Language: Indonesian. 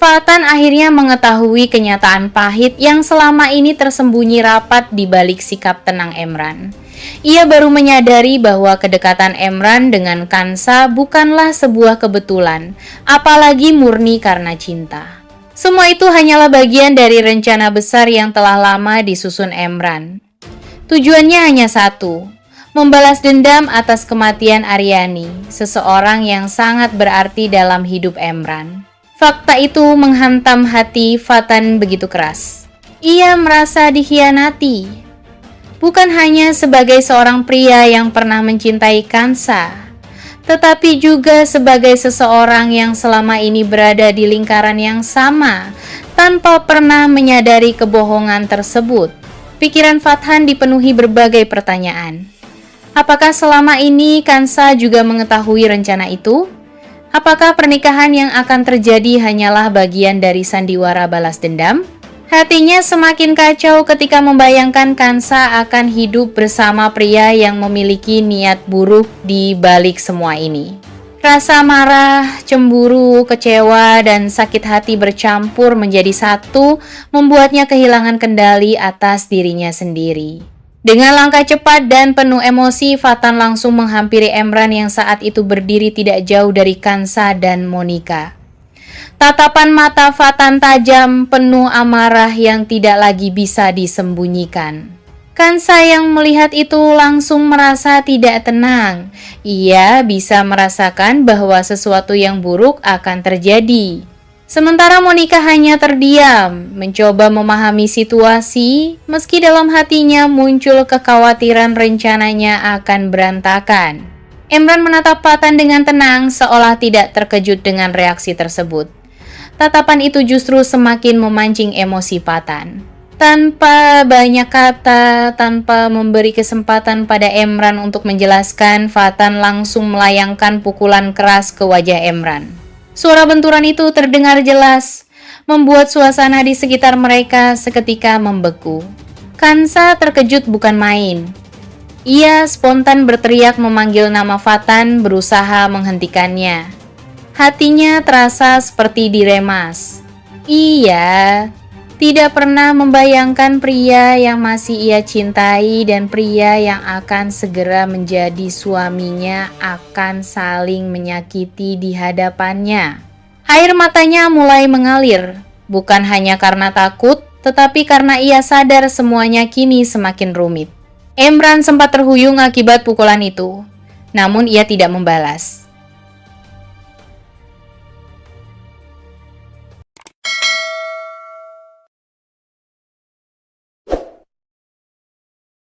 Fatan akhirnya mengetahui kenyataan pahit yang selama ini tersembunyi rapat di balik sikap tenang Emran. Ia baru menyadari bahwa kedekatan Emran dengan Kansa bukanlah sebuah kebetulan, apalagi murni karena cinta. Semua itu hanyalah bagian dari rencana besar yang telah lama disusun Emran. Tujuannya hanya satu, membalas dendam atas kematian Aryani, seseorang yang sangat berarti dalam hidup Emran. Fakta itu menghantam hati Fatan begitu keras. Ia merasa dikhianati, bukan hanya sebagai seorang pria yang pernah mencintai Kansa, tetapi juga sebagai seseorang yang selama ini berada di lingkaran yang sama, tanpa pernah menyadari kebohongan tersebut. Pikiran Fatan dipenuhi berbagai pertanyaan. Apakah selama ini Kansa juga mengetahui rencana itu? Apakah pernikahan yang akan terjadi hanyalah bagian dari sandiwara balas dendam? Hatinya semakin kacau ketika membayangkan Kansa akan hidup bersama pria yang memiliki niat buruk di balik semua ini. Rasa marah, cemburu, kecewa, dan sakit hati bercampur menjadi satu, membuatnya kehilangan kendali atas dirinya sendiri. Dengan langkah cepat dan penuh emosi, Fatan langsung menghampiri Emran yang saat itu berdiri tidak jauh dari Kansa dan Monica. Tatapan mata Fatan tajam, penuh amarah yang tidak lagi bisa disembunyikan. Kansa yang melihat itu langsung merasa tidak tenang. Ia bisa merasakan bahwa sesuatu yang buruk akan terjadi. Sementara Monica hanya terdiam, mencoba memahami situasi, meski dalam hatinya muncul kekhawatiran rencananya akan berantakan. Emran menatap Fatan dengan tenang, seolah tidak terkejut dengan reaksi tersebut. Tatapan itu justru semakin memancing emosi Fatan. Tanpa banyak kata, tanpa memberi kesempatan pada Emran untuk menjelaskan, Fatan langsung melayangkan pukulan keras ke wajah Emran. Suara benturan itu terdengar jelas, membuat suasana di sekitar mereka seketika membeku. Kansa terkejut bukan main. Ia spontan berteriak memanggil nama Fatan, berusaha menghentikannya. Hatinya terasa seperti diremas. Ia tidak pernah membayangkan pria yang masih ia cintai dan pria yang akan segera menjadi suaminya akan saling menyakiti di hadapannya. Air matanya mulai mengalir, bukan hanya karena takut, tetapi karena ia sadar semuanya kini semakin rumit. Emran sempat terhuyung akibat pukulan itu, namun ia tidak membalas.